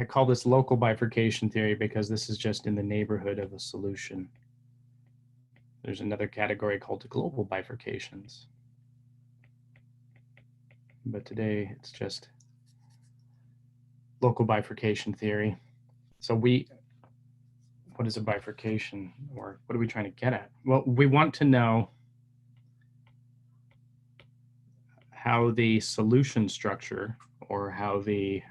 I call this local bifurcation theory because this is just in the neighborhood of a solution. There's another category called global bifurcations. But today it's just local bifurcation theory. So what is a bifurcation, or what are we trying to get at? Well, we want to know how the solution structure, or how the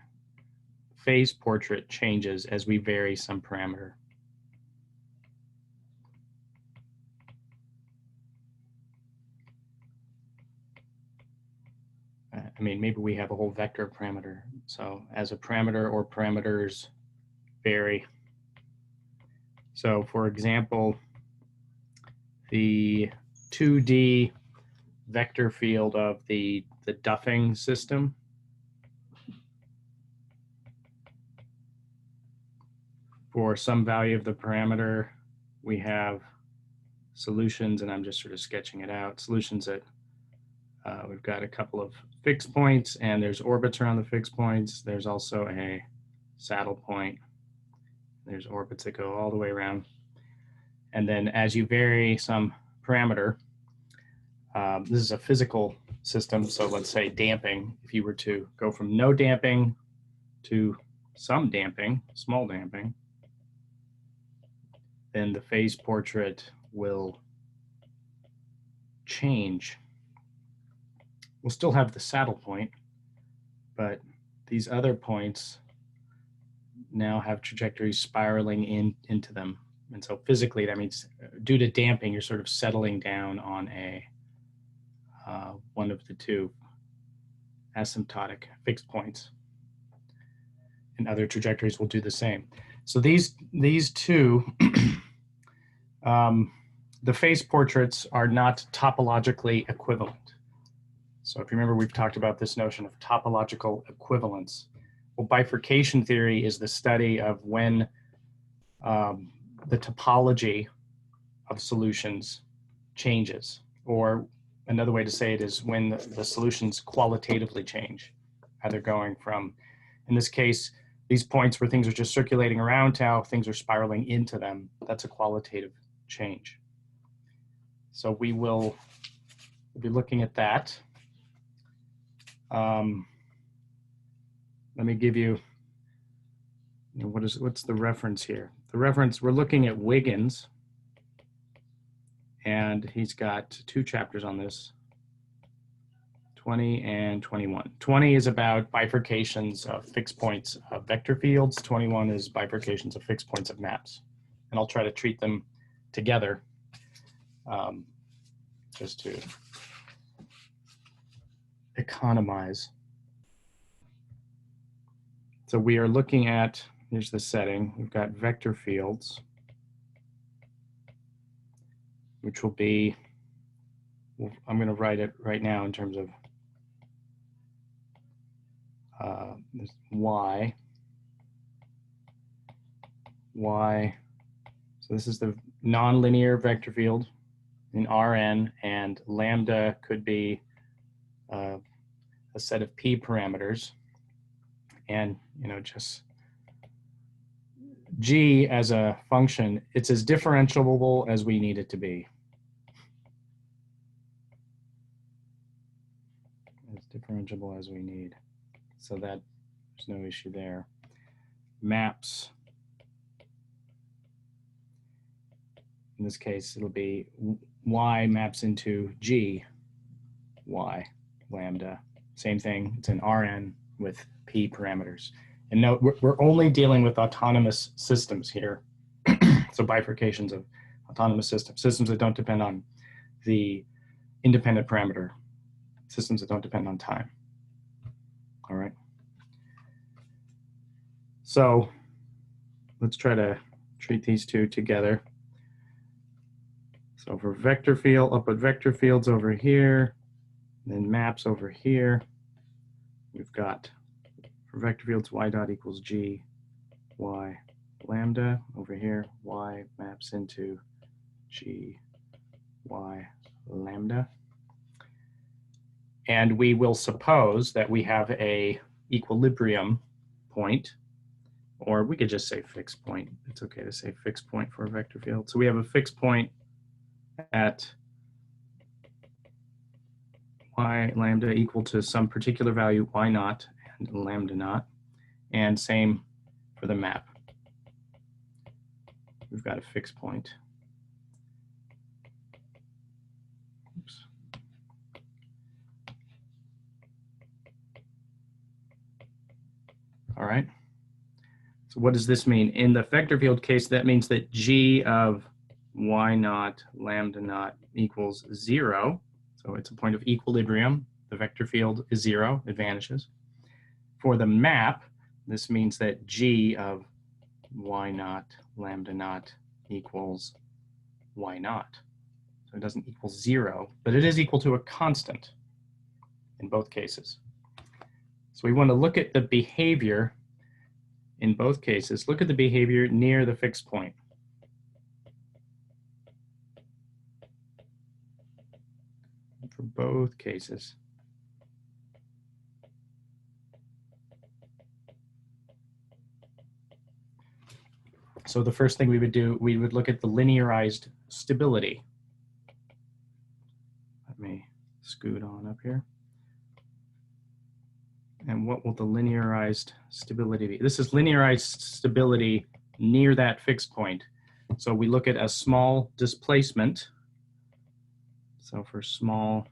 phase portrait changes as we vary some parameter. I mean, maybe we have a whole vector parameter. So as a parameter or parameters vary. So for example, the 2D vector field of the Duffing system for some value of the parameter, we have solutions, and I'm just sort of sketching it out, solutions that we've got a couple of fixed points, and there's orbits around the fixed points. There's also a saddle point. There's orbits that go all the way around. And then as you vary some parameter, this is a physical system. So let's say damping, if you were to go from no damping to some damping, small damping, then the phase portrait will change. We'll still have the saddle point, but these other points now have trajectories spiraling into them. And so physically, that means due to damping, you're sort of settling down on a one of the two asymptotic fixed points. And other trajectories will do the same. So these two, the phase portraits are not topologically equivalent. So if you remember, we've talked about this notion of topological equivalence. Well, bifurcation theory is the study of when the topology of solutions changes, or another way to say it is when the solutions qualitatively change, either going from, in this case, these points where things are just circulating around to things are spiraling into them. That's a qualitative change. So we will be looking at that. Let me give you, what's the reference here? The reference, we're looking at Wiggins, and he's got 2 chapters on this, 20 and 21. 20 is about bifurcations of fixed points of vector fields. 21 is bifurcations of fixed points of maps. And I'll try to treat them together just to economize. So we are looking at, here's the setting. We've got vector fields, which will be, I'm going to write it right now in terms of this y. So this is the nonlinear vector field in Rn, and lambda could be a set of p parameters. And, just g as a function, it's as differentiable as we need it to be. As differentiable as we need. So that there's no issue there. Maps. In this case, it'll be y maps into g, y, lambda. Same thing, it's an Rn with p parameters. And note, we're only dealing with autonomous systems here. So bifurcations of autonomous systems, systems that don't depend on the independent parameter, systems that don't depend on time. All right. So let's try to treat these two together. So for vector field, I'll put vector fields over here, then maps over here. We've got, for vector fields, y dot equals g, y lambda. Over here, y maps into g, y lambda. And we will suppose that we have a equilibrium point or we could just say fixed point. It's okay to say fixed point for a vector field. So we have a fixed point at y lambda equal to some particular value y naught and lambda naught, and same for the map. We've got a fixed point. Oops. All right. So what does this mean? In the vector field case, that means that g of y naught lambda naught equals 0. So it's a point of equilibrium. The vector field is 0. It vanishes. For the map, this means that g of y naught lambda naught equals y naught. So it doesn't equal 0, but it is equal to a constant in both cases. So we want to look at the behavior in both cases. Look at the behavior near the fixed point. For both cases. So the first thing we would do, we would look at the linearized stability. Let me scoot on up here. And what will the linearized stability be? This is linearized stability near that fixed point. So we look at a small displacement. So for small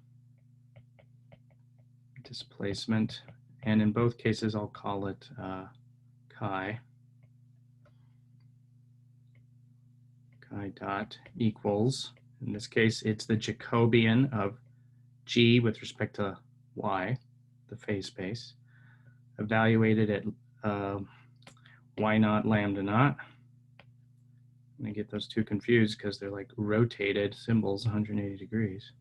displacement, and in both cases, I'll call it chi. Chi dot equals, in this case, it's the Jacobian of g with respect to y, the phase space, evaluated at y naught lambda naught. I'm going to get those two confused because they're like rotated symbols 180 degrees.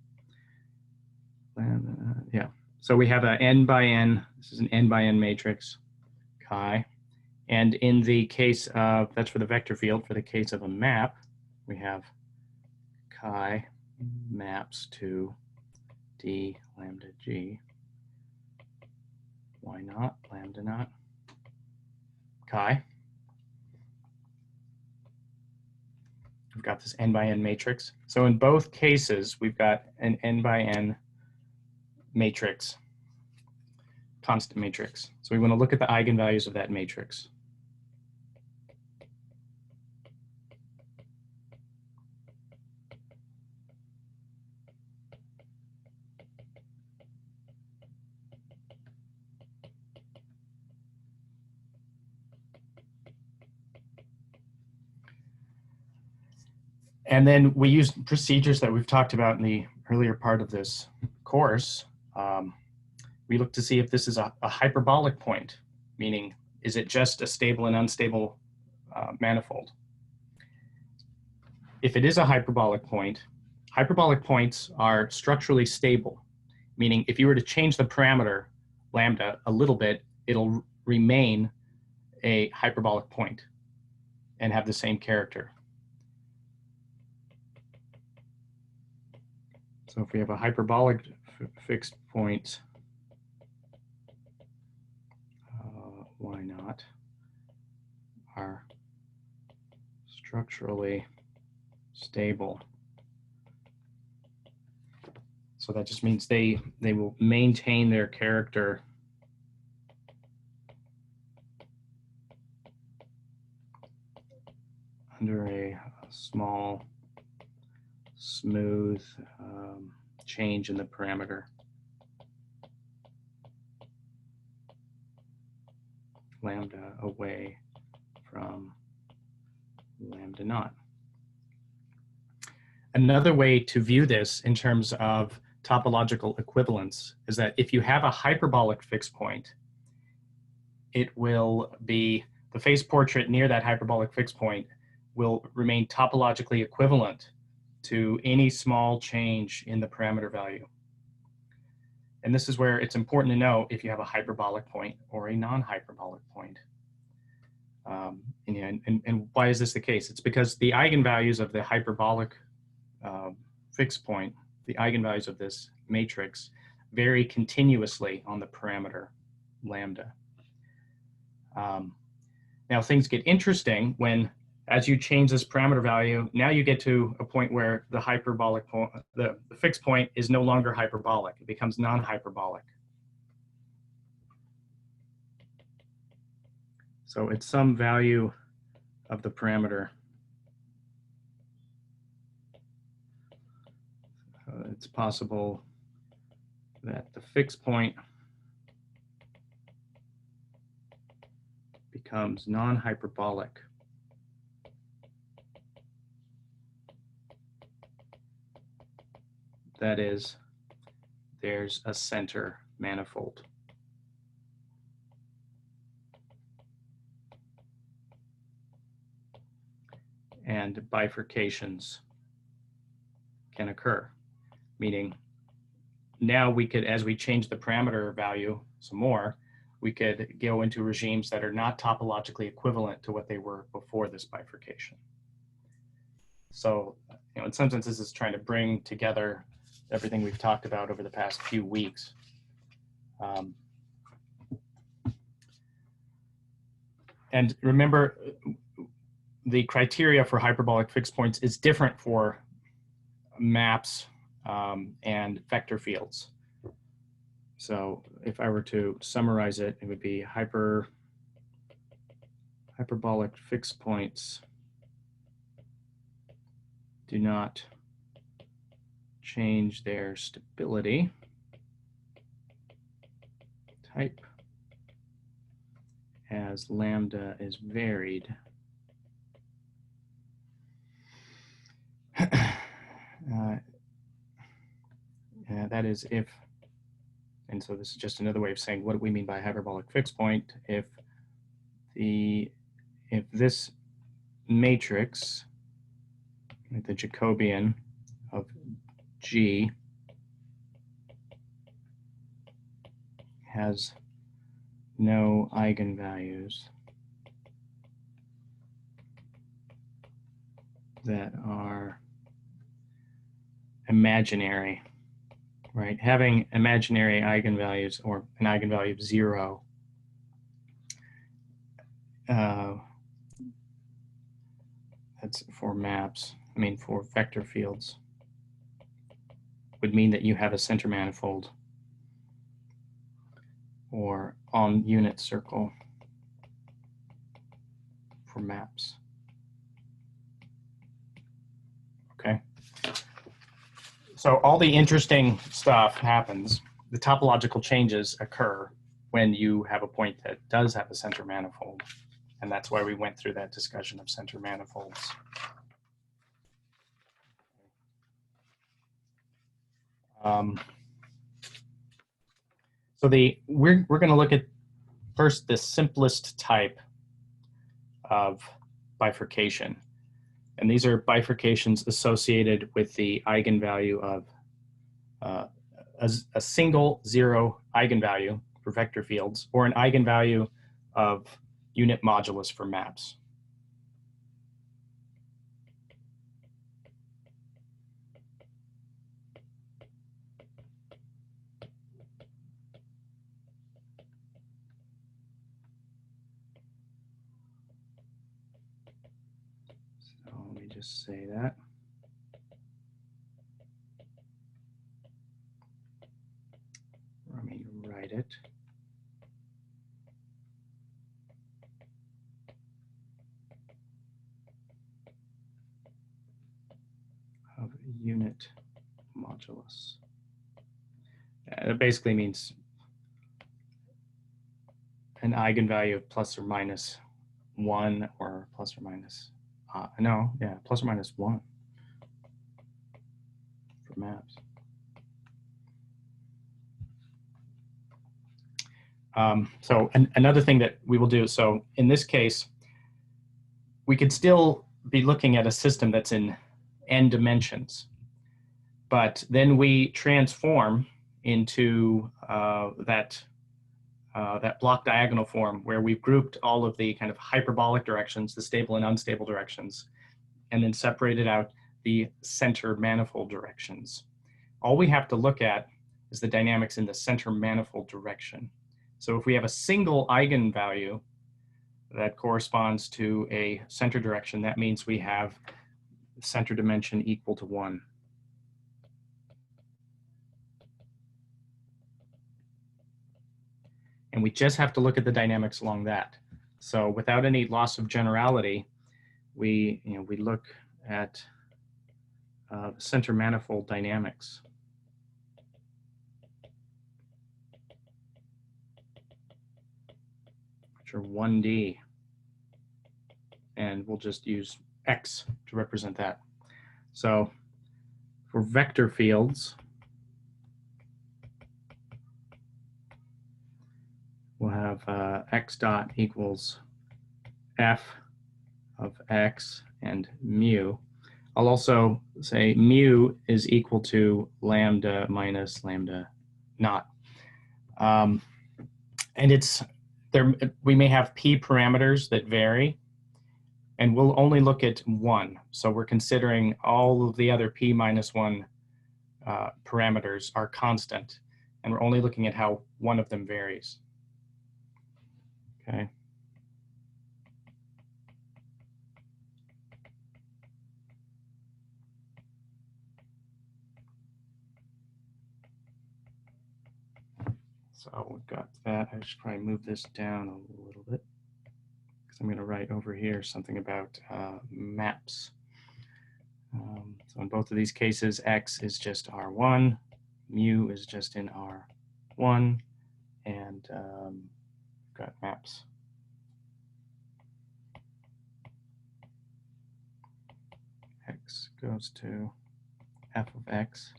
Yeah. So we have a n by n. This is an n by n matrix, chi. And in the case of, that's for the vector field. For the case of a map, we have chi maps to d lambda g, y naught lambda naught, chi. We've got this n by n matrix. So in both cases, we've got an n by n matrix, constant matrix. So we want to look at the eigenvalues of that matrix. And then we use procedures that we've talked about in the earlier part of this course. We look to see if this is a hyperbolic point, meaning is it just a stable and unstable manifold? If it is a hyperbolic points are structurally stable, meaning if you were to change the parameter lambda a little bit, it'll remain a hyperbolic point and have the same character. So if we have a hyperbolic fixed point, y naught are structurally stable. So that just means they will maintain their character under a small, smooth change in the parameter. Lambda away from lambda naught. Another way to view this in terms of topological equivalence is that if you have a hyperbolic fixed point, it will be, the phase portrait near that hyperbolic fixed point will remain topologically equivalent to any small change in the parameter value. And this is where it's important to know if you have a hyperbolic point or a non-hyperbolic point. And why is this the case? It's because the eigenvalues of the hyperbolic fixed point, the eigenvalues of this matrix, vary continuously on the parameter lambda. Now things get interesting when, as you change this parameter value, now you get to a point where the hyperbolic point, the fixed point is no longer hyperbolic. It becomes non-hyperbolic. So it's some value of the parameter. It's possible that the fixed point becomes non-hyperbolic. That is, there's a center manifold. And bifurcations can occur, meaning now we could, as we change the parameter value some more, we could go into regimes that are not topologically equivalent to what they were before this bifurcation. So, in some sense, this is trying to bring together everything we've talked about over the past few weeks. And remember, the criteria for hyperbolic fixed points is different for maps and vector fields. So if I were to summarize it, it would be hyperbolic fixed points do not change their stability type as lambda is varied. That is if, and so this is just another way of saying what do we mean by hyperbolic fixed point. If this matrix, the Jacobian of G, has no eigenvalues that are imaginary, right? Having imaginary eigenvalues or an eigenvalue of 0 that's for maps, for vector fields, would mean that you have a center manifold or on unit circle for maps. Okay. So all the interesting stuff happens. The topological changes occur when you have a point that does have a center manifold. And that's why we went through that discussion of center manifolds. So we're going to look at first the simplest type of bifurcation. And these are bifurcations associated with the eigenvalue of a single 0 eigenvalue for vector fields or an eigenvalue of unit modulus for maps. So let me just say that. Let me write it. Of unit modulus. It basically means an eigenvalue of plus or minus 1 or plus or minus, plus or minus 1 for maps. So another thing that we will do, so in this case, we could still be looking at a system that's in n dimensions, but then we transform into that block diagonal form where we've grouped all of the kind of hyperbolic directions, the stable and unstable directions, and then separated out the center manifold directions. All we have to look at is the dynamics in the center manifold direction. So if we have a single eigenvalue that corresponds to a center direction. That means we have center dimension equal to 1. And we just have to look at the dynamics along that. So without any loss of generality, we look at the center manifold dynamics. Which are 1D. And we'll just use X to represent that. So for vector fields, we'll have X dot equals F of X and mu. I'll also say mu is equal to lambda minus lambda naught. And we may have P parameters that vary, and we'll only look at 1. So we're considering all of the other P minus 1 parameters are constant, and we're only looking at how one of them varies. Okay. So we've got that. I should probably move this down a little bit, because I'm going to write over here something about maps. So in both of these cases, X is just R1, mu is just in R1, and we've got maps. X goes to F of X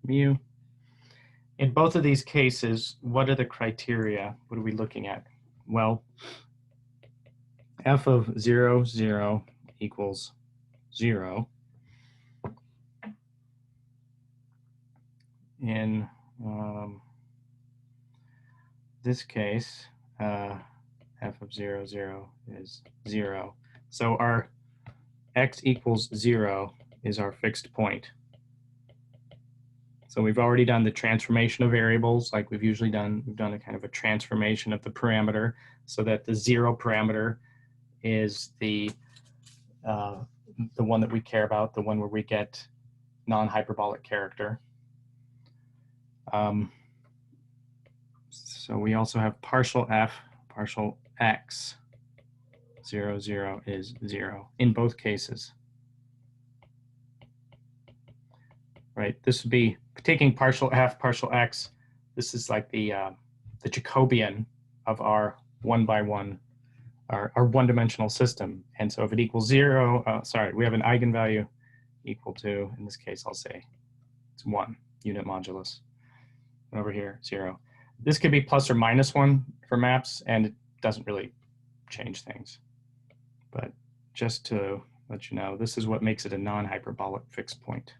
mu. In both of these cases, what are the criteria? What are we looking at? Well, F of 0, 0 equals 0. In this case, F of 0, 0 is 0. So our X equals 0 is our fixed point. So we've already done the transformation of variables like we've usually done. We've done a kind of a transformation of the parameter so that the 0 parameter is the one that we care about, the one where we get non-hyperbolic character. So we also have partial F, partial X. 0, 0 is 0 in both cases. Right, this would be taking partial F, partial X. This is like the Jacobian of our one-by-one, our one-dimensional system. And so if it equals 0, sorry, we have an eigenvalue equal to, in this case, I'll say it's 1 unit modulus. And over here, 0. This could be plus or minus 1 for maps, and it doesn't really change things. But just to let you know, this is what makes it a non-hyperbolic fixed point.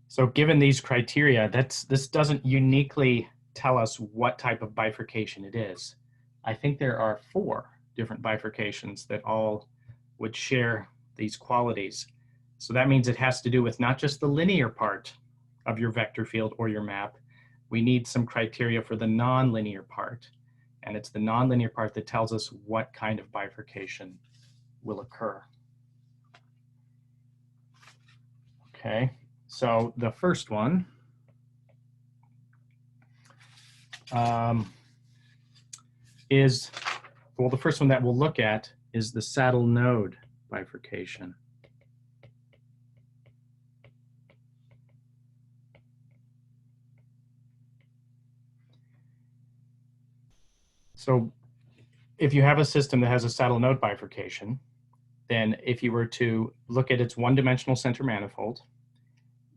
So given these criteria, this doesn't uniquely tell us what type of bifurcation it is. I think there are 4 different bifurcations that all would share these qualities. So that means it has to do with not just the linear part of your vector field or your map. We need some criteria for the nonlinear part. And it's the nonlinear part that tells us what kind of bifurcation will occur. Okay. So the first one is, well, the first one that we'll look at is the saddle node bifurcation. So if you have a system that has a saddle node bifurcation, then if you were to look at its one-dimensional center manifold,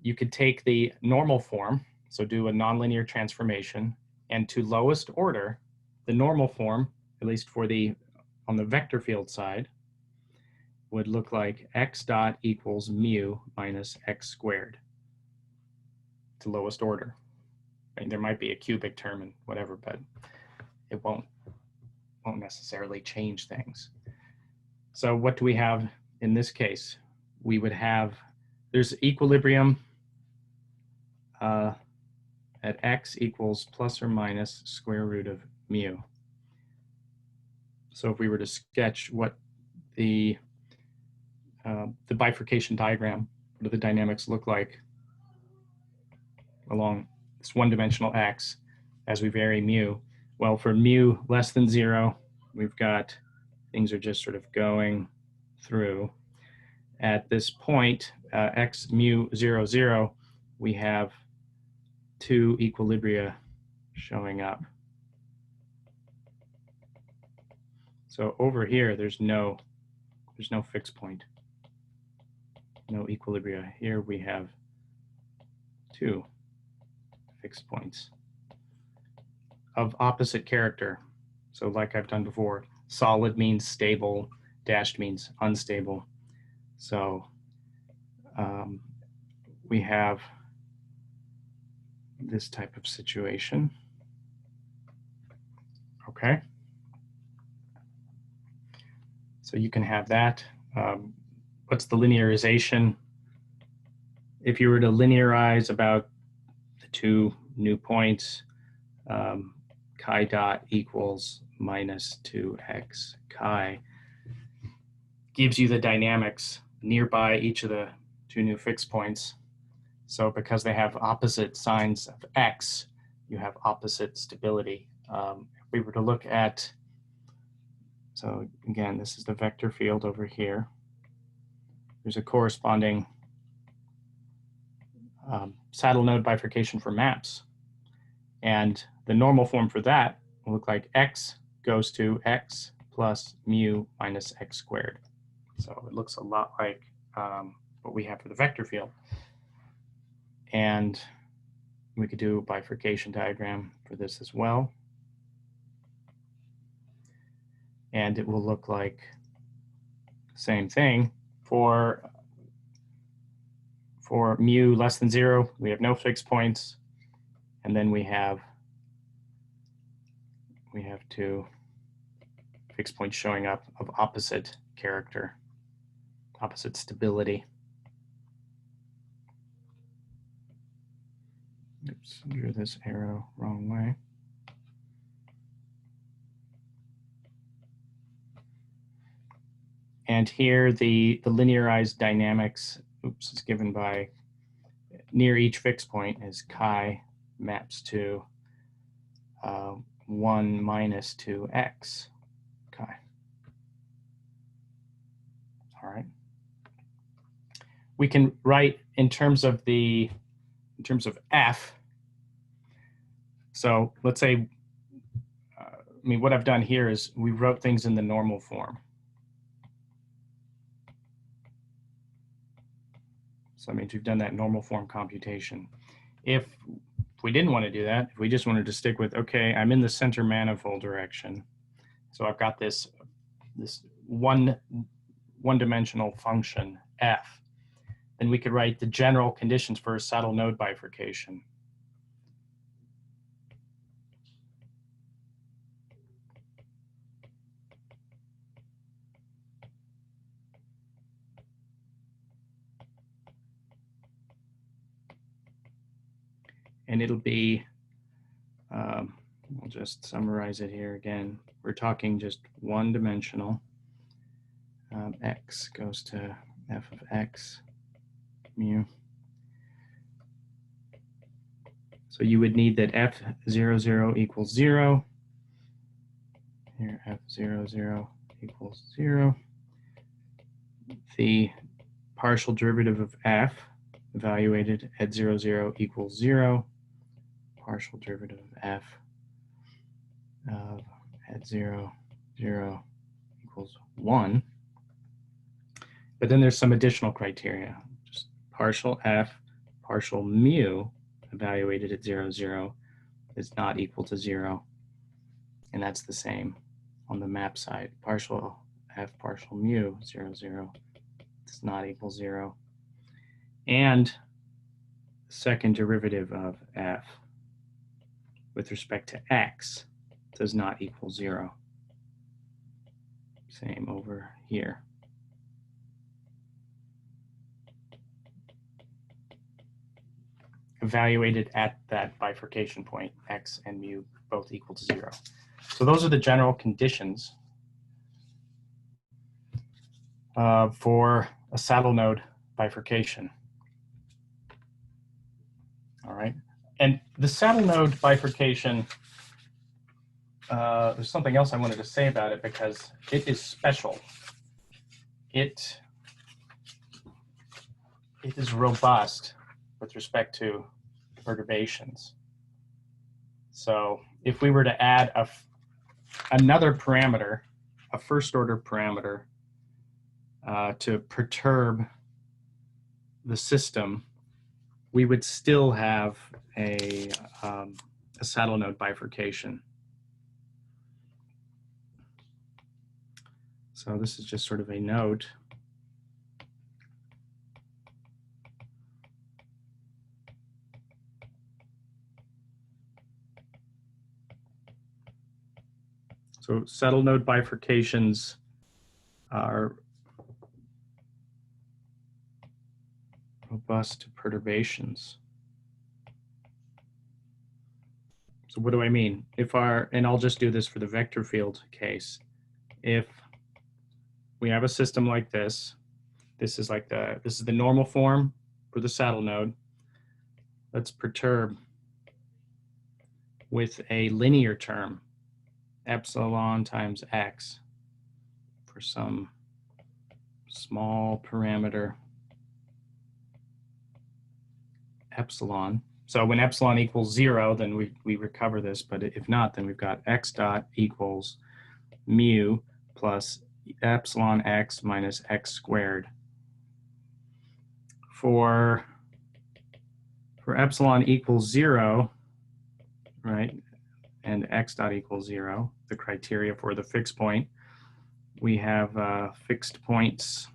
you could take the normal form, so do a nonlinear transformation, and to lowest order, the normal form, at least for on the vector field side, would look like x dot equals mu minus x squared to lowest order. I mean, there might be a cubic term and whatever, but it won't necessarily change things. So what do we have in this case? We would have, there's equilibrium at x equals plus or minus square root of mu. So if we were to sketch what the bifurcation diagram, what do the dynamics look like along this one-dimensional x as we vary mu? Well, for mu less than 0, we've got things are just sort of going through. At this point, x mu 0, 0, we have 2 equilibria showing up. So over here, there's no fixed point, no equilibria. Here we have 2 fixed points of opposite character. So like I've done before, solid means stable, dashed means unstable. So we have this type of situation. Okay. So you can have that. What's the linearization? If you were to linearize about the 2 new points, chi dot equals minus 2x chi gives you the dynamics nearby each of the 2 new fixed points. So because they have opposite signs of x, you have opposite stability. If we were to look at, so again, this is the vector field over here. There's a corresponding saddle node bifurcation for maps. And the normal form for that will look like x goes to x plus mu minus x squared. So it looks a lot like what we have for the vector field. And we could do a bifurcation diagram for this as well. And it will look like the same thing. For mu less than 0, we have no fixed points. And then we have 2 fixed points showing up of opposite character, opposite stability. Oops, drew this arrow wrong way. And here the linearized dynamics, oops, is given by near each fixed point is chi maps to 1 minus 2x chi. All right. We can write in terms of f. So let's say, what I've done here is we wrote things in the normal form. So that means we've done that normal form computation. If we didn't want to do that, if we just wanted to stick with, okay, I'm in the center manifold direction, so I've got this one-dimensional function f, then we could write the general conditions for a saddle node bifurcation. And it'll be, we'll just summarize it here again. We're talking just one-dimensional. X goes to f of x mu. So you would need that f0, 0 equals 0. Here, f0, 0 equals 0. The partial derivative of f evaluated at 0, 0 equals 0. Partial derivative of f at 0, 0 equals 1. But then there's some additional criteria. Just partial f, partial mu evaluated at 0, 0 is not equal to 0. And that's the same on the map side. Partial f, partial mu, 0, 0 does not equal 0. And the second derivative of f with respect to x does not equal 0. Same over here. evaluated at that bifurcation point, x and mu both equal to 0. So those are the general conditions for a saddle node bifurcation. All right, and the saddle node bifurcation, there's something else I wanted to say about it because it is special. It is robust with respect to perturbations. So if we were to add another parameter, a first order parameter, to perturb the system, we would still have a saddle node bifurcation. So this is just sort of a note. So saddle node bifurcations are robust to perturbations. So what do I mean? And I'll just do this for the vector field case. If we have a system like this, this is the normal form for the saddle node. Let's perturb with a linear term, epsilon times x, for some small parameter epsilon. So when epsilon equals 0, then we recover this, but if not, then we've got x dot equals mu plus epsilon x minus x squared. For epsilon equals 0, right, and x dot equals 0, the criteria for the fixed point, we have fixed points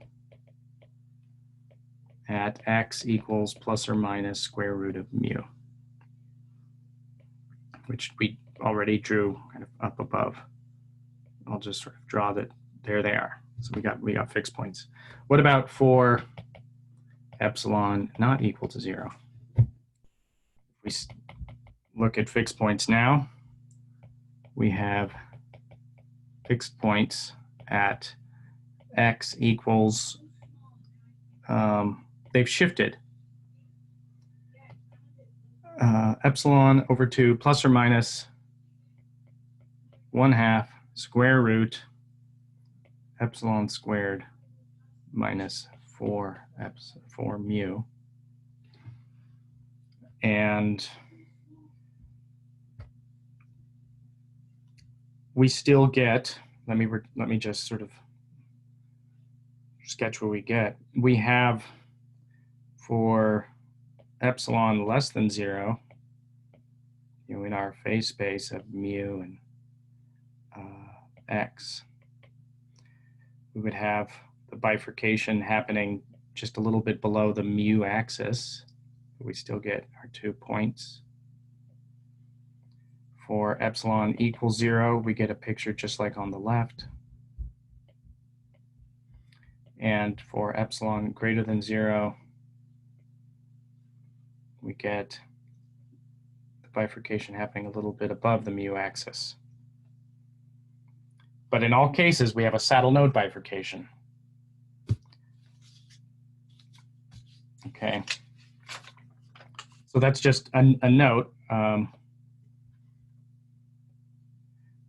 at x equals plus or minus square root of mu, which we already drew kind of up above. I'll just sort of draw that. There they are. So we got fixed points. What about for epsilon not equal to 0? We look at fixed points now. We have fixed points at x equals, they've shifted. Epsilon over 2 plus or minus 1/2 square root epsilon squared minus 4 mu. And we still get, let me just sort of sketch what we get. We have for epsilon less than 0, in our phase space of mu and x, we would have the bifurcation happening just a little bit below the mu axis. We still get our 2 points. For epsilon equals 0, we get a picture just like on the left. And for epsilon greater than 0, we get the bifurcation happening a little bit above the mu axis. But in all cases, we have a saddle node bifurcation. Okay. So that's just a note.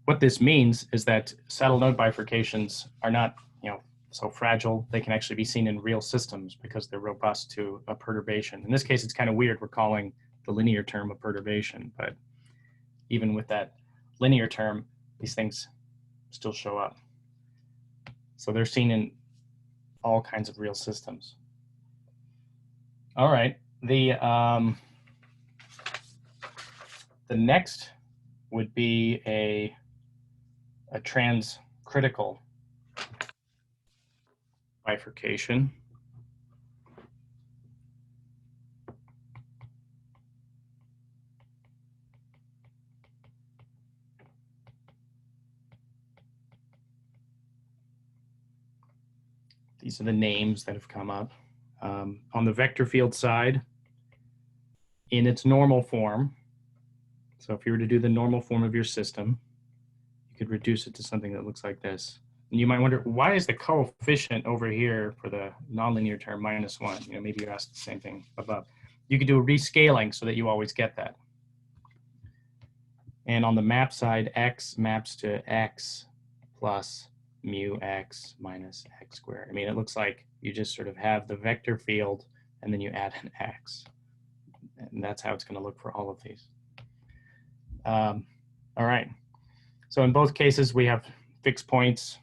What this means is that saddle node bifurcations are not, so fragile. They can actually be seen in real systems because they're robust to a perturbation. In this case, it's kind of weird. We're calling the linear term a perturbation, but even with that linear term, these things still show up. So they're seen in all kinds of real systems. All right, the next would be a transcritical bifurcation. These are the names that have come up. On the vector field side, in its normal form, so if you were to do the normal form of your system, you could reduce it to something that looks like this. And you might wonder, why is the coefficient over here for the nonlinear term -1? You know, maybe you asked the same thing above. You could do a rescaling so that you always get that. And on the map side, x maps to x plus mu x minus x squared. I mean, it looks like you just sort of have the vector field and then you add an x. And that's how it's going to look for all of these. All right. So in both cases, we have fixed points.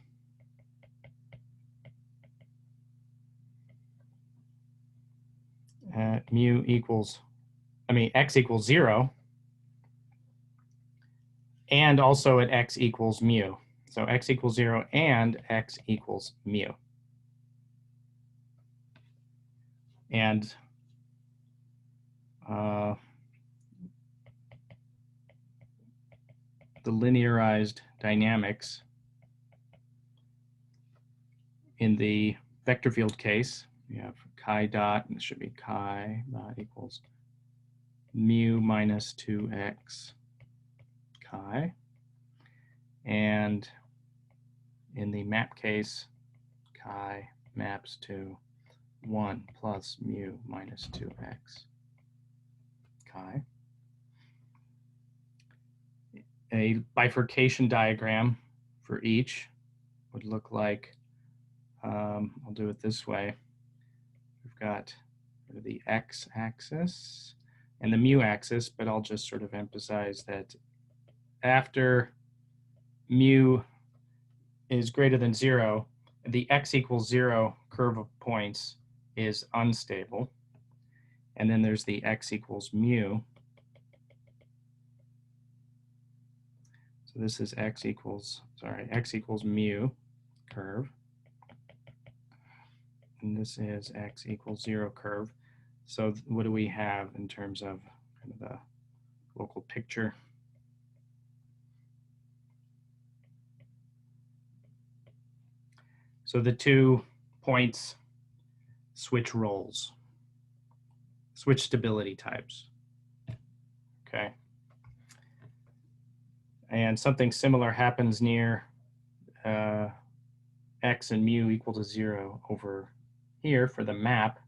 Mu equals, x equals 0. And also at x equals mu. So x equals 0 and x equals mu. And the linearized dynamics in the vector field case, we have chi dot, and this should be chi dot equals mu minus 2x chi. And in the map case, chi maps to 1 plus mu minus 2x chi. A bifurcation diagram for each would look like, I'll do it this way. We've got the x-axis and the mu-axis, but I'll just sort of emphasize that after mu is greater than 0, the x equals 0 curve of points is unstable. And then there's the x equals mu. So this is x equals mu curve. And this is x equals 0 curve. So what do we have in terms of kind of the local picture? So the 2 points switch roles, switch stability types. Okay. And something similar happens near x and mu equal to 0 over here for the map.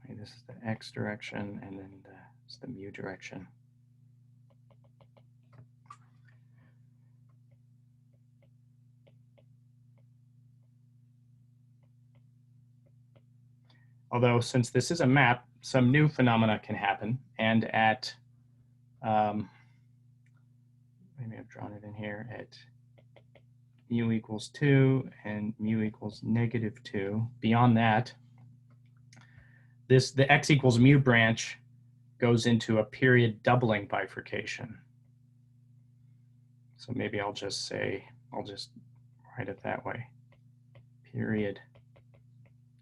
Okay, this is the x direction, and then it's the mu direction. Although since this is a map, some new phenomena can happen. And at, maybe I've drawn it in here, at mu equals 2 and mu equals -2, beyond that, the x equals mu branch goes into a period doubling bifurcation. So maybe I'll just write it that way, period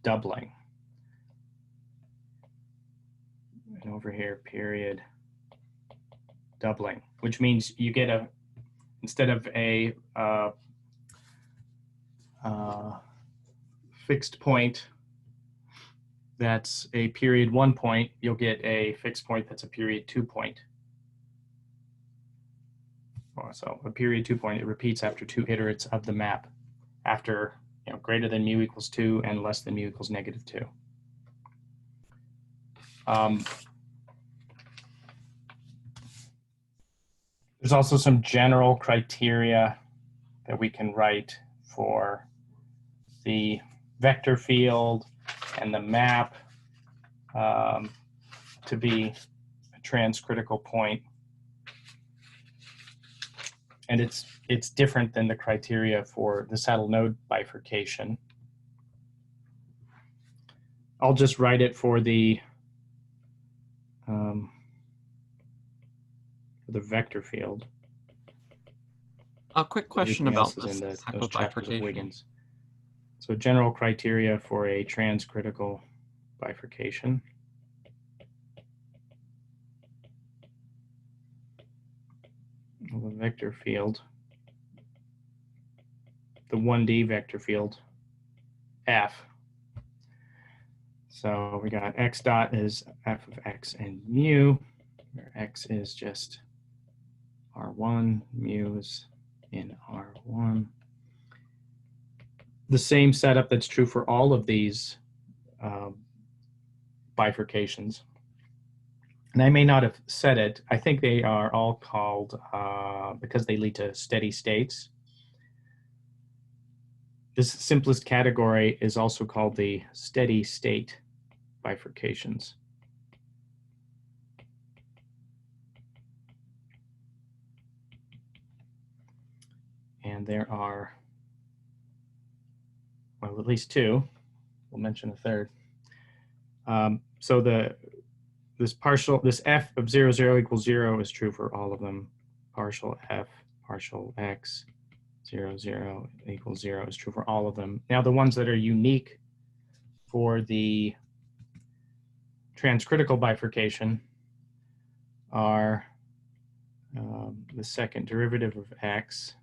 doubling. And over here, period doubling, which means you get instead of a fixed point that's a period 1 point, you'll get a fixed point that's a period 2 point. So a period 2 point, it repeats after 2 iterates of the map, after greater than mu equals 2 and less than mu equals -2. There's also some general criteria that we can write for the vector field and the map to be a transcritical point. And it's different than the criteria for the saddle node bifurcation. I'll just write it for the vector field. A quick question about this type of bifurcation. So general criteria for a transcritical bifurcation. of a vector field, the 1D vector field, F. So we got x dot is f of x and mu, where x is just R1, mu is in R1. The same setup that's true for all of these bifurcations. And I may not have said it, I think they are all called, because they lead to steady states. This simplest category is also called the steady state bifurcations. And there are, well, at least two. We'll mention a third. So this f of 0, 0 equals 0 is true for all of them. Partial f, partial x, 0, 0 equals 0 is true for all of them. Now the ones that are unique for the transcritical bifurcation are the second derivative of x.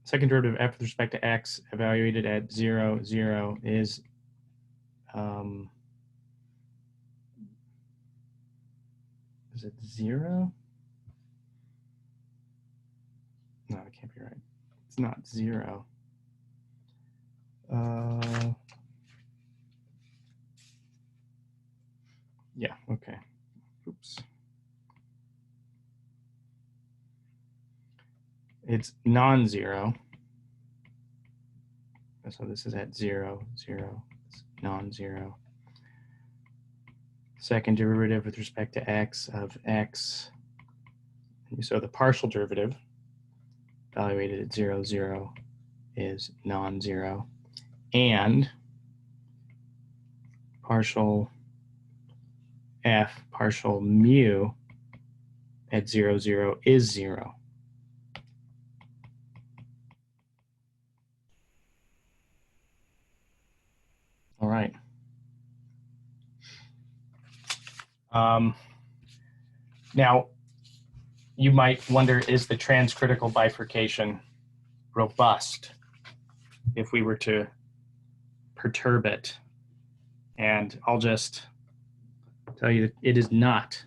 Second derivative of f with respect to x evaluated at 0, 0 is it 0? No, it can't be right. It's not 0. Yeah, okay. Oops. It's non-zero. So this is at 0, 0. It's non-zero. Second derivative with respect to x of x. So the partial derivative evaluated at 0, 0 is non-zero. And partial f, partial mu at 0, 0 is 0. All right. Now, you might wonder, is the transcritical bifurcation robust if we were to perturb it? And I'll just tell you that it is not.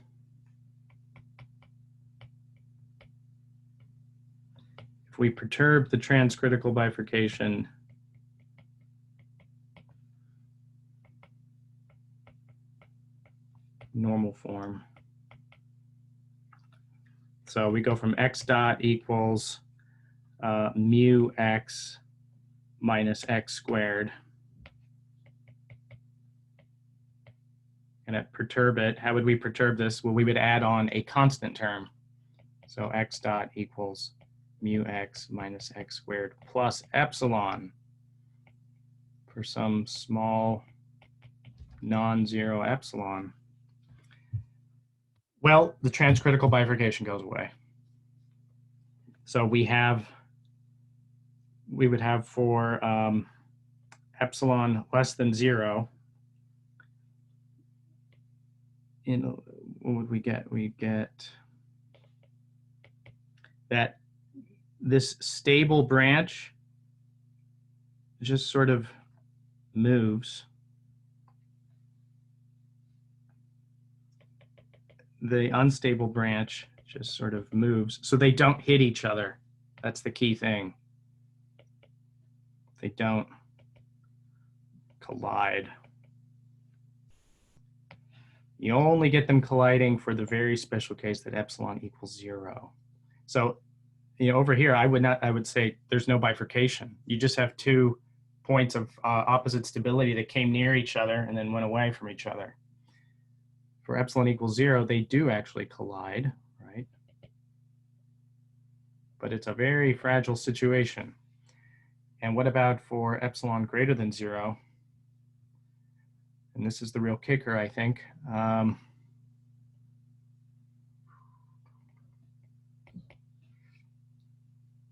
If we perturb the transcritical bifurcation, normal form. So we go from x dot equals mu x minus x squared. And at perturb it, how would we perturb this? Well, we would add on a constant term. So x dot equals mu x minus x squared plus epsilon for some small non-zero epsilon. Well, the transcritical bifurcation goes away. So we would have for epsilon less than 0, what would we get? We get that this stable branch just sort of moves. The unstable branch just sort of moves. So they don't hit each other. That's the key thing. They don't collide. You only get them colliding for the very special case that epsilon equals 0. So, over here, I would say there's no bifurcation. You just have two points of opposite stability that came near each other and then went away from each other. For epsilon equals 0, they do actually collide, right? But it's a very fragile situation. And what about for epsilon greater than 0? And this is the real kicker, I think.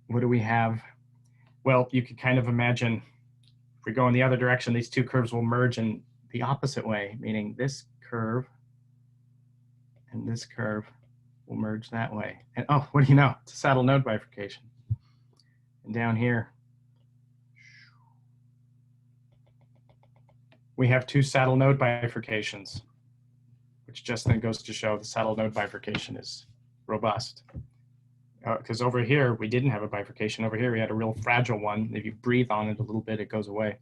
What do we have? Well, you could kind of imagine if we go in the other direction, these two curves will merge in the opposite way, meaning this curve and this curve will merge that way. And oh, what do you know? It's a saddle node bifurcation. And down here, we have two saddle node bifurcations, which just then goes to show the saddle node bifurcation is robust. Because over here, we didn't have a bifurcation. Over here, we had a real fragile one. If you breathe on it a little bit, it goes away.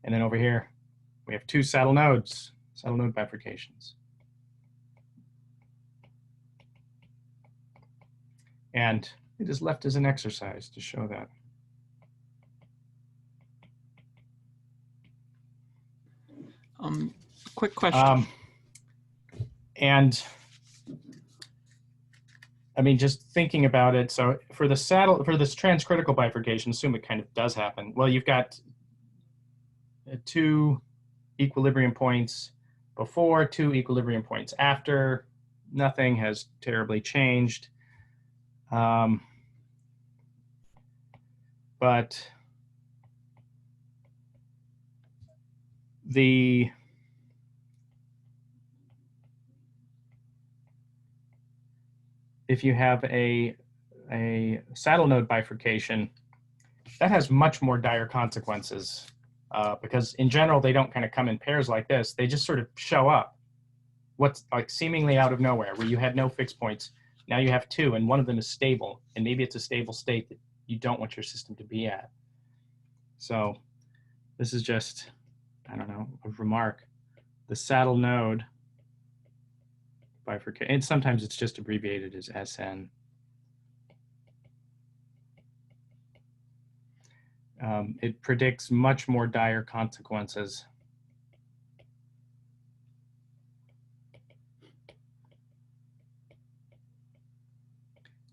And then over here, we have two saddle node bifurcations. And it is left as an exercise to show that. Quick question. And I mean, just thinking about it, so for this transcritical bifurcation, assume it kind of does happen. Well, you've got two equilibrium points before, two equilibrium points after. Nothing has terribly changed. But if you have a saddle node bifurcation, that has much more dire consequences because in general, they don't kind of come in pairs like this. They just sort of show up. What's like seemingly out of nowhere, where you had no fixed points. Now you have two, and one of them is stable, and maybe it's a stable state that you don't want your system to be at. So this is just, I don't know, a remark. The saddle node bifurcation, and sometimes it's just abbreviated as SN. It predicts much more dire consequences.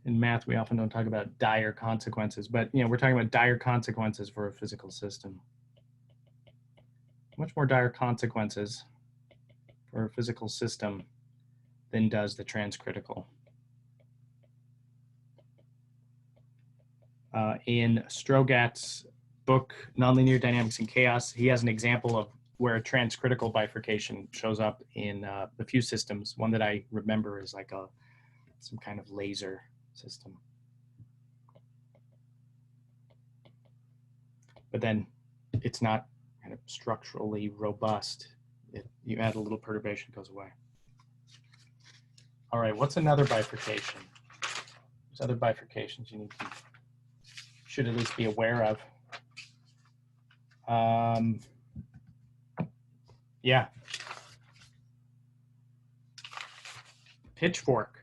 In math, we often don't talk about dire consequences, but we're talking about dire consequences for a physical system. Much more dire consequences for a physical system than does the transcritical. In Strogat's book, Nonlinear Dynamics and Chaos, he has an example of where a transcritical bifurcation shows up in a few systems. One that I remember is like some kind of laser system. But then it's not kind of structurally robust. You add a little perturbation, it goes away. All right, what's another bifurcation? There's other bifurcations you should at least be aware of. Yeah. Pitchfork.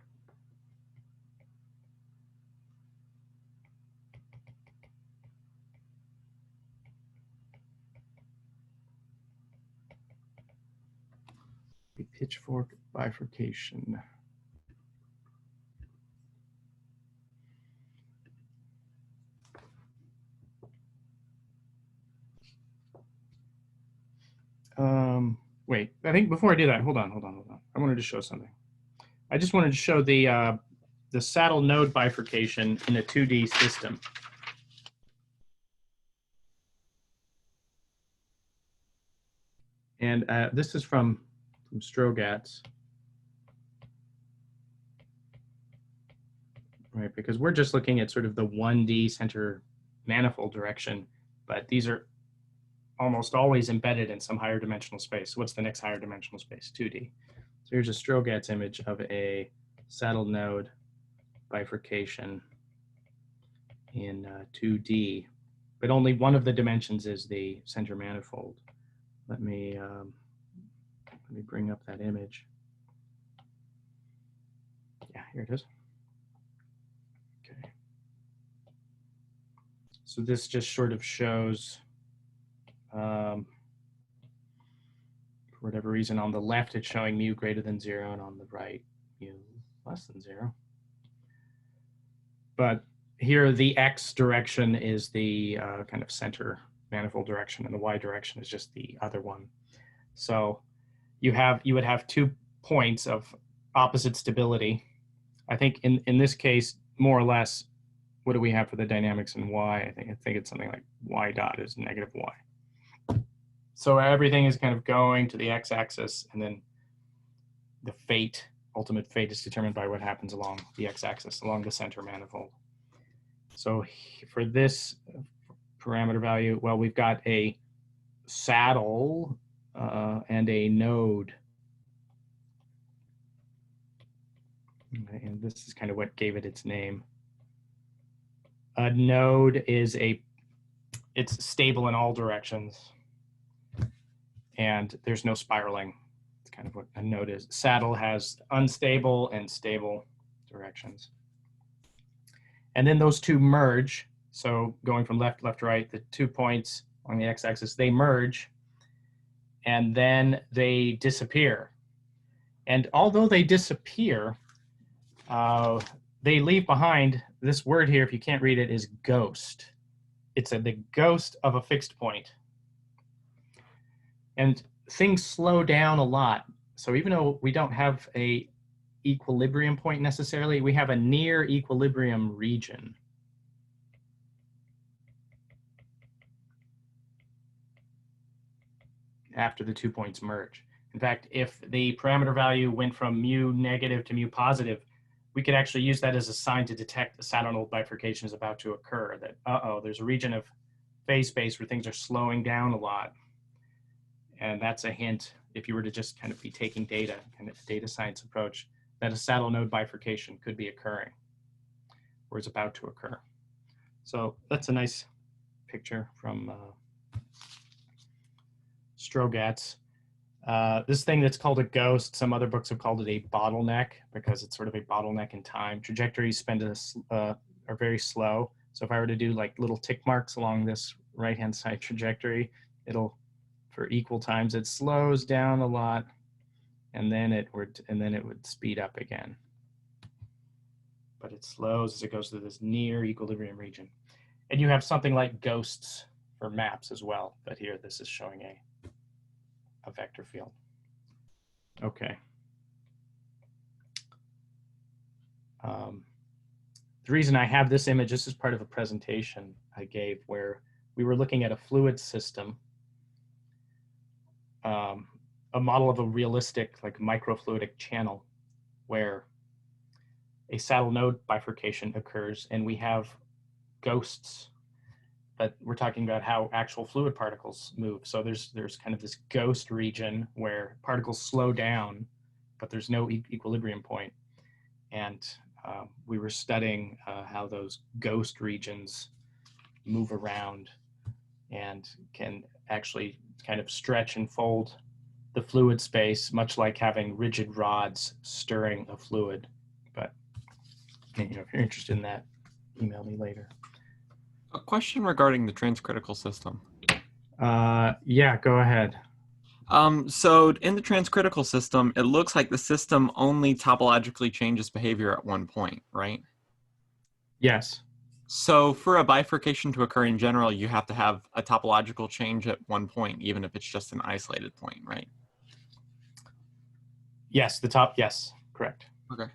The pitchfork bifurcation. Wait, I think before I do that, hold on. I wanted to show something. I just wanted to show the saddle node bifurcation in a 2D system. And this is from Strogat's. Right, because we're just looking at sort of the 1D center manifold direction, but these are almost always embedded in some higher dimensional space. What's the next higher dimensional space? 2D. So here's a Strogat's image of a saddle node bifurcation in 2D, but only one of the dimensions is the center manifold. Let me bring up that image. Yeah, here it is. Okay. So this just sort of shows, for whatever reason, on the left it's showing mu greater than 0, and on the right mu less than 0. But here the x direction is the kind of center manifold direction, and the y direction is just the other one. So you would have 2 points of opposite stability. I think in this case, more or less, what do we have for the dynamics in y? I think it's something like y dot is negative y. So everything is kind of going to the x-axis, and then the fate ultimate fate is determined by what happens along the x-axis, along the center manifold. So for this parameter value, well, we've got a saddle and a node. And this is kind of what gave it its name. A node is it's stable in all directions. And there's no spiraling. It's kind of what a node is. Saddle has unstable and stable directions. And then those two merge. So going from left to right, the 2 points on the x-axis, they merge. And then they disappear. And although they disappear, they leave behind this word here, if you can't read it, is ghost. It's the ghost of a fixed point. And things slow down a lot. So even though we don't have a equilibrium point necessarily, we have a near equilibrium region. After the 2 points merge. In fact, if the parameter value went from mu negative to mu positive, we could actually use that as a sign to detect the saddle node bifurcation is about to occur, that, there's a region of phase space where things are slowing down a lot. And that's a hint, if you were to just kind of be taking data, kind of a data science approach, that a saddle node bifurcation could be occurring, or is about to occur. So that's a nice picture from Strogatz. This thing that's called a ghost, some other books have called it a bottleneck because it's sort of a bottleneck in time. Trajectories are very slow. So if I were to do like little tick marks along this right-hand side trajectory, for equal times, it slows down a lot, and then it would speed up again. But it slows as it goes through this near equilibrium region. And you have something like ghosts for maps as well, but here this is showing a vector field. Okay. The reason I have this image, this is part of a presentation I gave where we were looking at a fluid system, a model of a realistic like microfluidic channel where a saddle node bifurcation occurs and we have ghosts, but we're talking about how actual fluid particles move. So there's kind of this ghost region where particles slow down, but there's no equilibrium point. And we were studying how those ghost regions move around and can actually kind of stretch and fold the fluid space, much like having rigid rods stirring a fluid. But if you're interested in that, email me later. A question regarding the transcritical system. Yeah, go ahead. So in the transcritical system, it looks like the system only topologically changes behavior at one point, right? Yes. So for a bifurcation to occur in general, you have to have a topological change at one point, even if it's just an isolated point, right? Yes, yes, correct. Okay.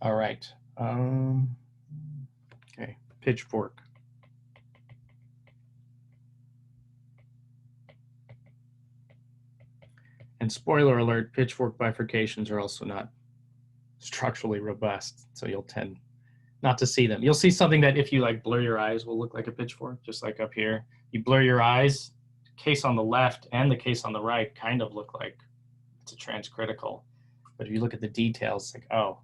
All right. Okay, Pitchfork. And spoiler alert, Pitchfork bifurcations are also not structurally robust, so you'll tend not to see them. You'll see something that if you like blur your eyes will look like a pitchfork, just like up here. You blur your eyes, case on the left and the case on the right kind of look like it's a transcritical. But if you look at the details, like, oh,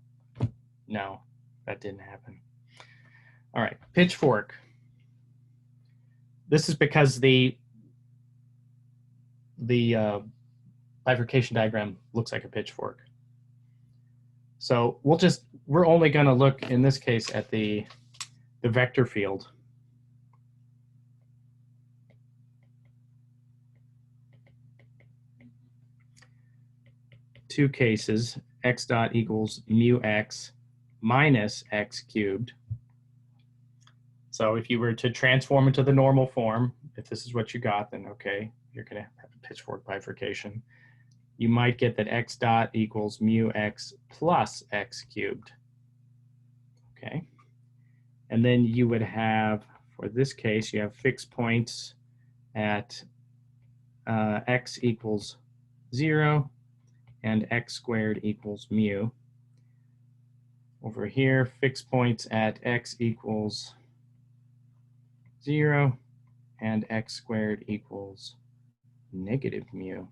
no, that didn't happen. All right, Pitchfork. This is because the bifurcation diagram looks like a pitchfork. So we're only going to look in this case at the vector field. Two cases, x dot equals mu x minus x cubed. So if you were to transform into the normal form, if this is what you got, then okay, you're going to have a pitchfork bifurcation. You might get that x dot equals mu x plus x cubed. Okay. And then you would have, for this case, you have fixed points at x equals 0, and x squared equals mu. Over here, fixed points at x equals 0, and x squared equals negative mu.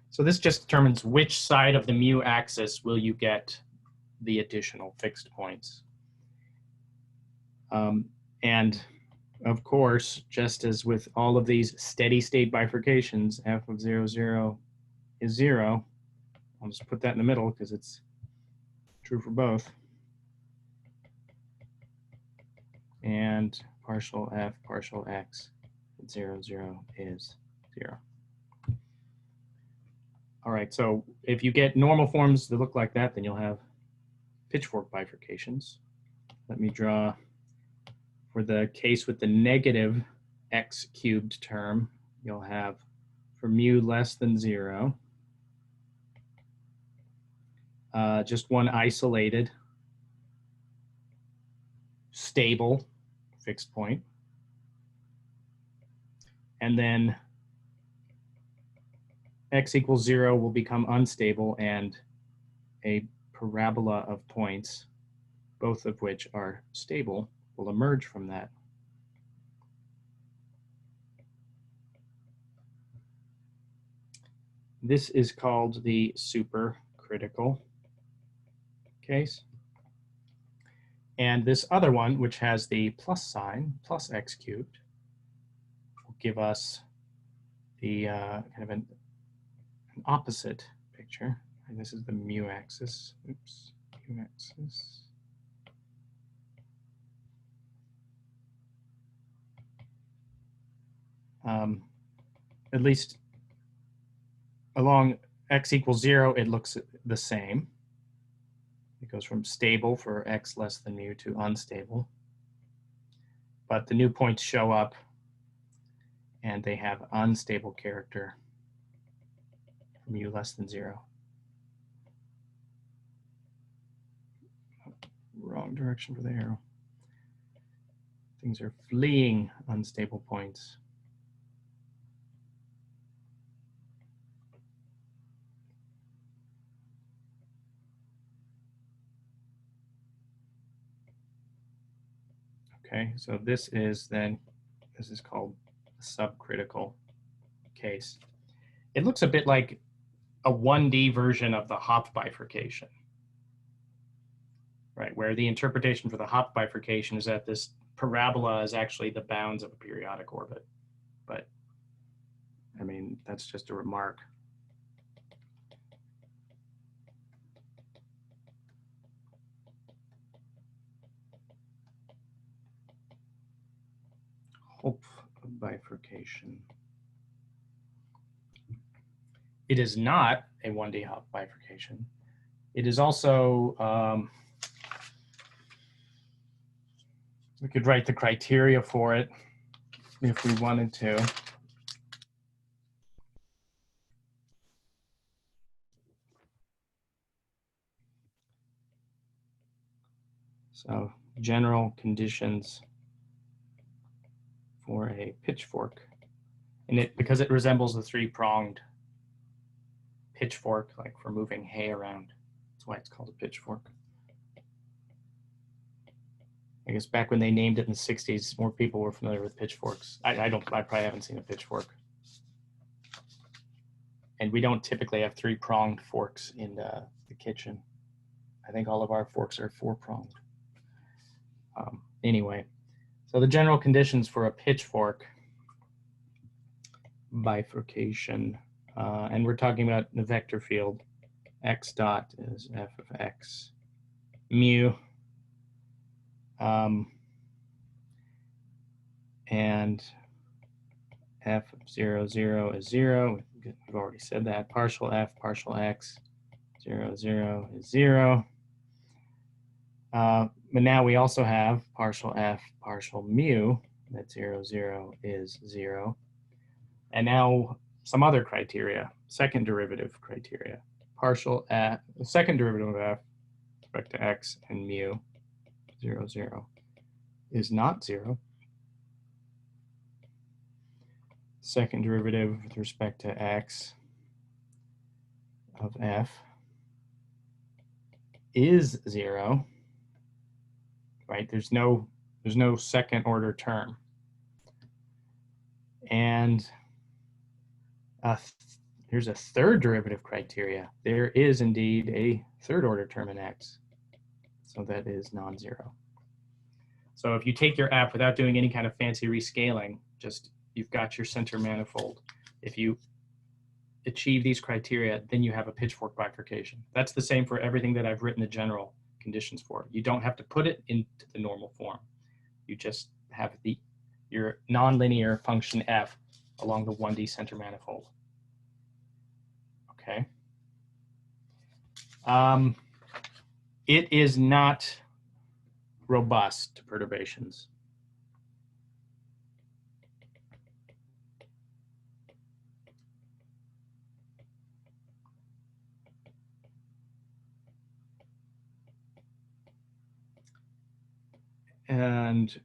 So this just determines which side of the mu axis will you get the additional fixed points. And of course, just as with all of these steady state bifurcations, f of 0, 0 is 0. I'll just put that in the middle because it's true for both. And partial f, partial x, 0, 0 is 0. All right, so if you get normal forms that look like that, then you'll have pitchfork bifurcations. Let me draw for the case with the negative x cubed term, you'll have for mu less than 0, just one isolated, stable fixed point. And then x equals 0 will become unstable, and a parabola of points, both of which are stable, will emerge from that. This is called the supercritical case. And this other one, which has the plus sign, plus x cubed, will give us the kind of an opposite picture. And this is the mu axis. Oops, mu axis. At least along x equals 0, it looks the same. It goes from stable for x less than mu to unstable. But the new points show up, and they have unstable character for mu less than 0. Wrong direction for the arrow. Things are fleeing unstable points. Okay, so this is called a subcritical case. It looks a bit like a 1D version of the Hopf bifurcation, right? Where the interpretation for the Hopf bifurcation is that this parabola is actually the bounds of a periodic orbit. But, I mean, that's just a remark. Hopf bifurcation. It is not a 1D Hopf bifurcation. It is also, we could write the criteria for it if we wanted to. So general conditions for a pitchfork. And because it resembles the three-pronged pitchfork, like for moving hay around. That's why it's called a pitchfork. I guess back when they named it in the 60s, more people were familiar with pitchforks. I probably haven't seen a pitchfork. And we don't typically have three-pronged forks in the kitchen. I think all of our forks are four-pronged. Anyway, so the general conditions for a pitchfork bifurcation, and we're talking about the vector field. X dot is f of x mu, and f of 0, 0 is 0. We've already said that. Partial f, partial x, 0, 0 is 0. But now we also have partial f, partial mu, that 0, 0 is 0. And now some other criteria, second derivative criteria. Partial f, the second derivative of f with respect to x and mu, 0, 0, is not 0. Second derivative with respect to x of f is 0, right? There's no second order term. And here's a third derivative criteria. There is indeed a third order term in x, so that is non-zero. So if you take your app without doing any kind of fancy rescaling, just you've got your center manifold. If you achieve these criteria, then you have a pitchfork bifurcation. That's the same for everything that I've written the general conditions for. You don't have to put it into the normal form. You just have your nonlinear function f along the 1D center manifold. Okay. It is not robust to perturbations. And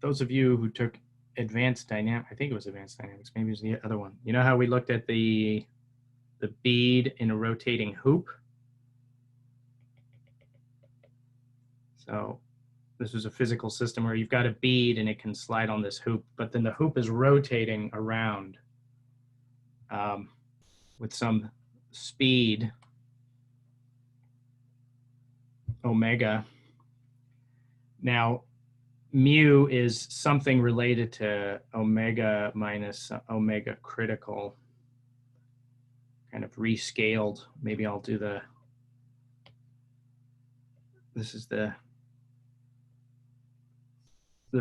those of you who took advanced dynamics, I think it was advanced dynamics, maybe it was the other one. You know how we looked at the bead in a rotating hoop? So this is a physical system where you've got a bead and it can slide on this hoop, but then the hoop is rotating around with some speed, omega. Now, mu is something related to omega minus omega critical, kind of rescaled. Maybe I'll do this is the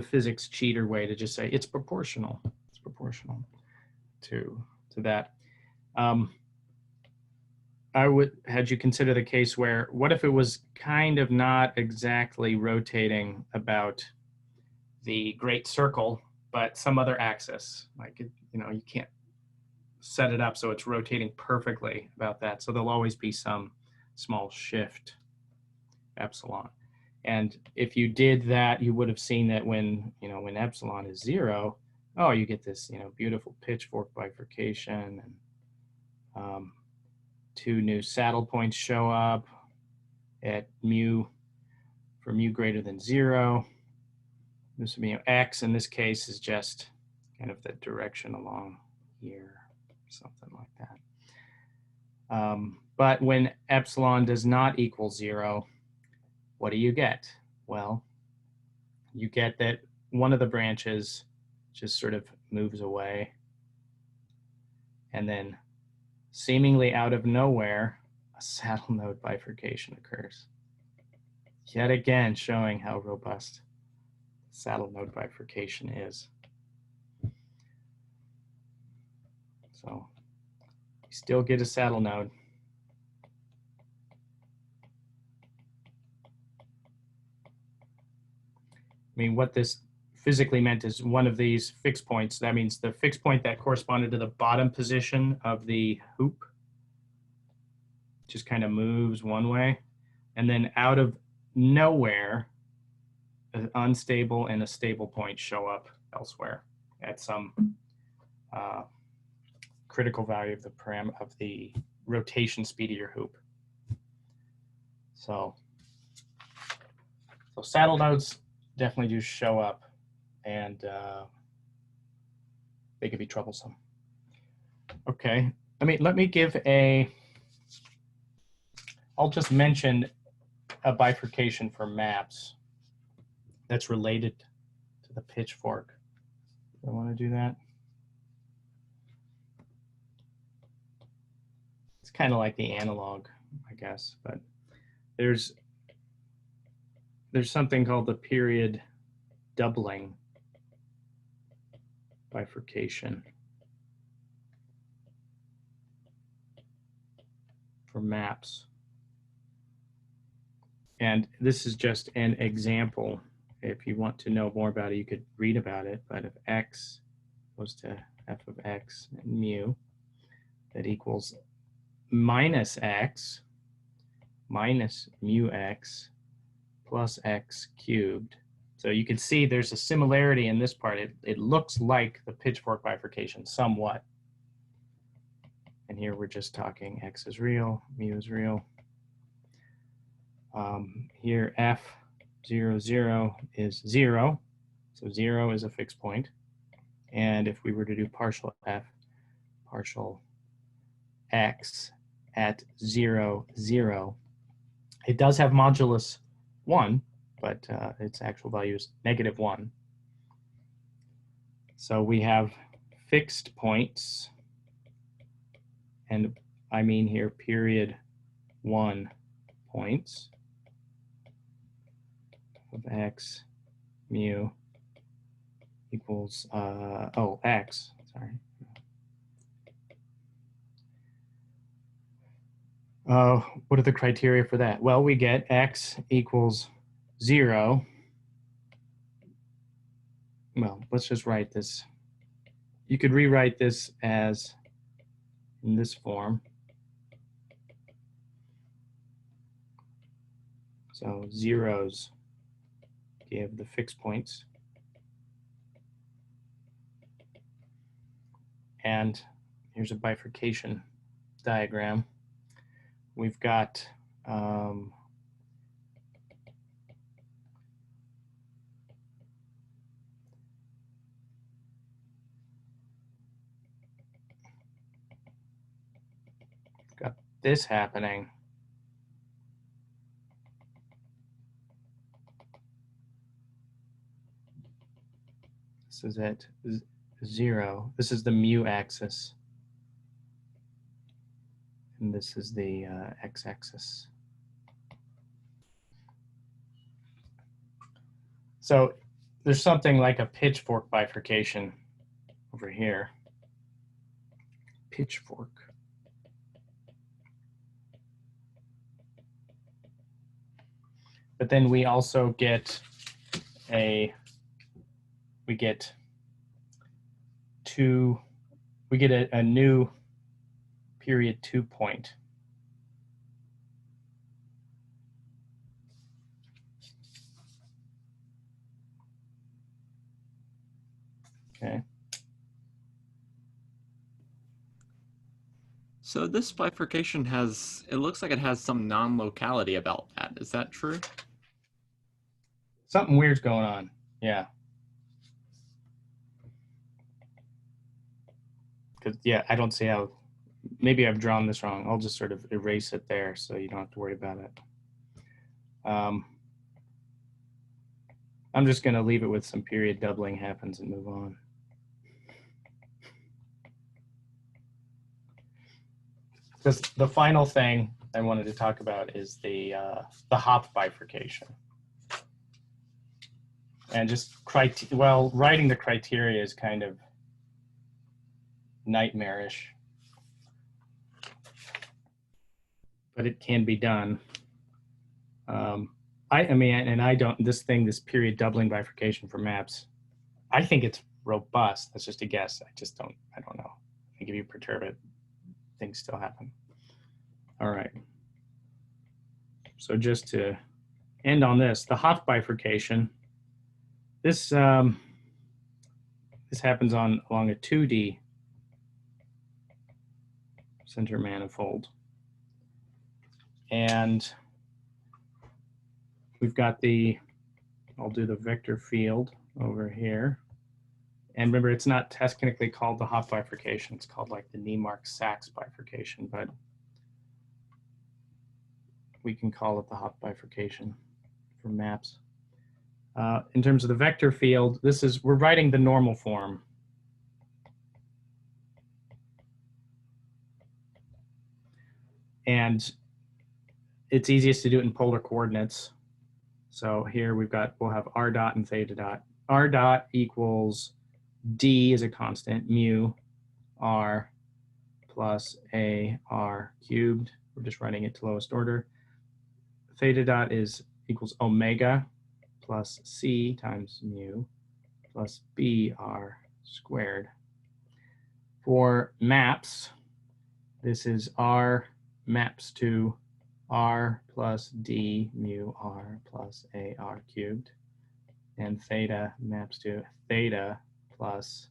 physics cheater way to just say it's proportional. It's proportional to that. Had you consider the case where, what if it was kind of not exactly rotating about the great circle, but some other axis? Like, you can't set it up so it's rotating perfectly about that. So there'll always be some small shift, epsilon. And if you did that, you would have seen that when epsilon is 0, oh, you get this, beautiful pitchfork bifurcation, and 2 new saddle points show up at mu, for mu greater than 0. This would be x in this case is just kind of the direction along here, something like that. But when epsilon does not equal 0, what do you get? Well, you get that one of the branches just sort of moves away, and then seemingly out of nowhere, a saddle node bifurcation occurs. Yet again, showing how robust saddle node bifurcation is. So you still get a saddle node. I mean, what this physically meant is one of these fixed points. That means the fixed point that corresponded to the bottom position of the hoop just kind of moves one way. And then out of nowhere, an unstable and a stable point show up elsewhere at some critical value of the rotation speed of your hoop. So saddle nodes definitely do show up, and they can be troublesome. Okay, let me give I'll just mention a bifurcation for maps that's related to the pitchfork. Do I want to do that? It's kind of like the analog, I guess, but there's something called the period doubling bifurcation for maps. And this is just an example. If you want to know more about it, you could read about it. But if x goes to f of x and mu, that equals minus x minus mu x plus x cubed. So you can see there's a similarity in this part. It looks like the pitchfork bifurcation somewhat. And here we're just talking x is real, mu is real. Here f 0, 0 is 0. So 0 is a fixed point. And if we were to do partial f, partial x at 0, 0, it does have modulus 1, but its actual value is -1. So we have fixed points, and I mean here period 1 points of x mu equals, x, sorry. What are the criteria for that? Well, we get x equals 0. Well, let's just write this. You could rewrite this as in this form. So zeros give the fixed points. And here's a bifurcation diagram. We've got this happening. This is at 0. This is the mu axis. And this is the x-axis. So there's something like a pitchfork bifurcation over here. Pitchfork. But then we also get a new period 2 point. Okay. So this bifurcation has, it looks like it has some non-locality about that. Is that true? Something weird's going on, yeah. Because, yeah, I don't see how, maybe I've drawn this wrong. I'll just sort of erase it there so you don't have to worry about it. I'm just going to leave it with some period doubling happens and move on. Because the final thing I wanted to talk about is the Hopf bifurcation. And just, writing the criteria is kind of nightmarish. But it can be done. This period doubling bifurcation for maps, I think it's robust. That's just a guess. I don't know. I think if you perturb it, things still happen. All right. So just to end on this, the Hopf bifurcation, this happens along a 2D center manifold. And we've got I'll do the vector field over here. And remember, it's not technically called the Hopf bifurcation. It's called like the Naimark-Sacker bifurcation, but we can call it the Hopf bifurcation for maps. In terms of the vector field, we're writing the normal form. And it's easiest to do it in polar coordinates. So here we'll have r dot and theta dot. R dot equals d is a constant, mu r plus a r cubed. We're just writing it to lowest order. Theta dot equals omega plus c times mu plus b r squared. For maps, this is r maps to r plus d mu r plus a r cubed. And theta maps to theta plus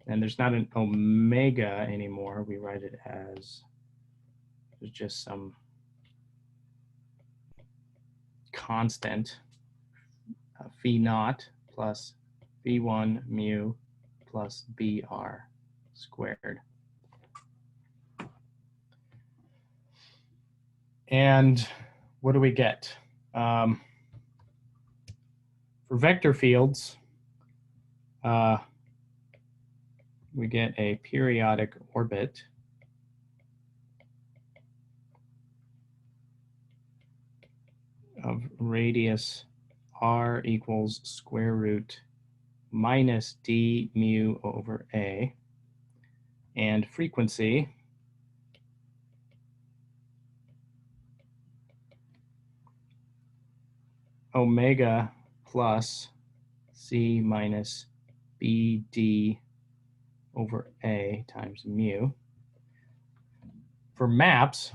And there's not an omega anymore. We write it as, there's just some constant, phi naught plus v1 mu plus br squared. And what do we get? For vector fields, we get a periodic orbit of radius r equals square root minus d mu over a, and frequency omega plus c minus bd over a times mu. For maps,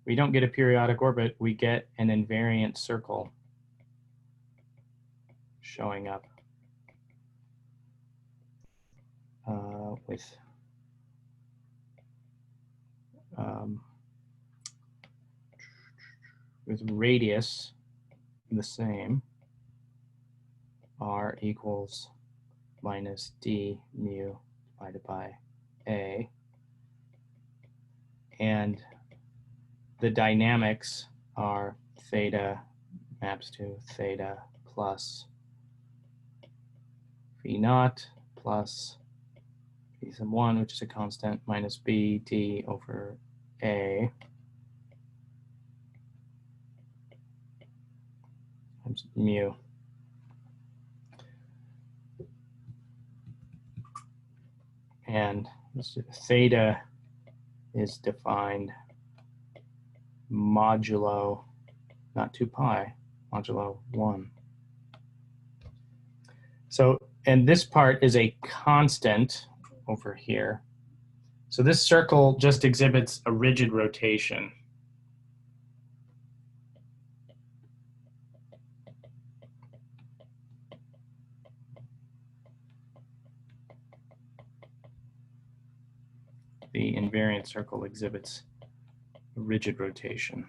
we don't get a periodic orbit, we get an invariant circle showing up with radius the same, r equals minus d mu divided by a, and the dynamics are theta maps to theta plus v naught plus v sub 1, which is a constant, minus b d over a times mu. And theta is defined modulo, not 2 pi, modulo 1. So, and this part is a constant over here. So this circle just exhibits a rigid rotation. The invariant circle exhibits a rigid rotation.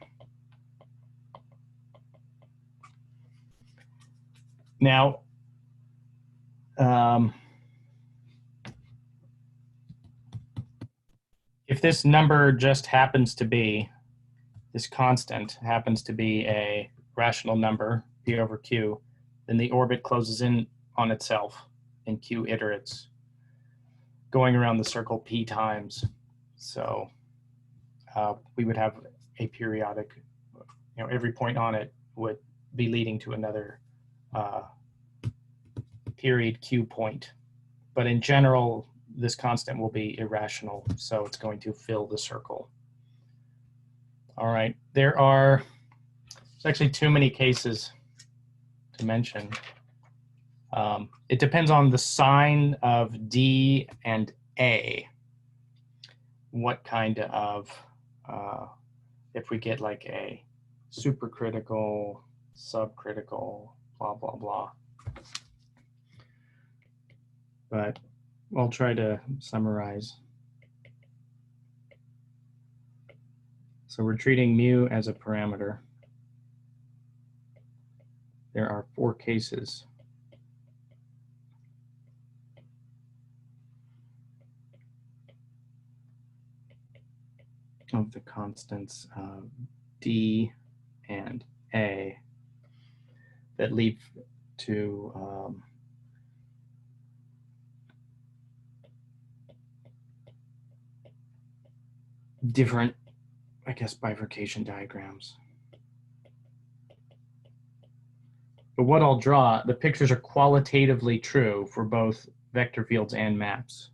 Now, if this number just happens to be, this constant happens to be a rational number, p over q, then the orbit closes in on itself in q iterates, going around the circle p times. So we would have a periodic, every point on it would be leading to another period q point. But in general, this constant will be irrational, so it's going to fill the circle. All right, there's actually too many cases to mention. It depends on the sign of D and A. What kind of, if we get like a supercritical, subcritical, blah, blah, blah. But I'll try to summarize. So we're treating mu as a parameter. There are 4 cases. Of the constants D and A that lead to different, I guess, bifurcation diagrams. But what I'll draw, the pictures are qualitatively true for both vector fields and maps.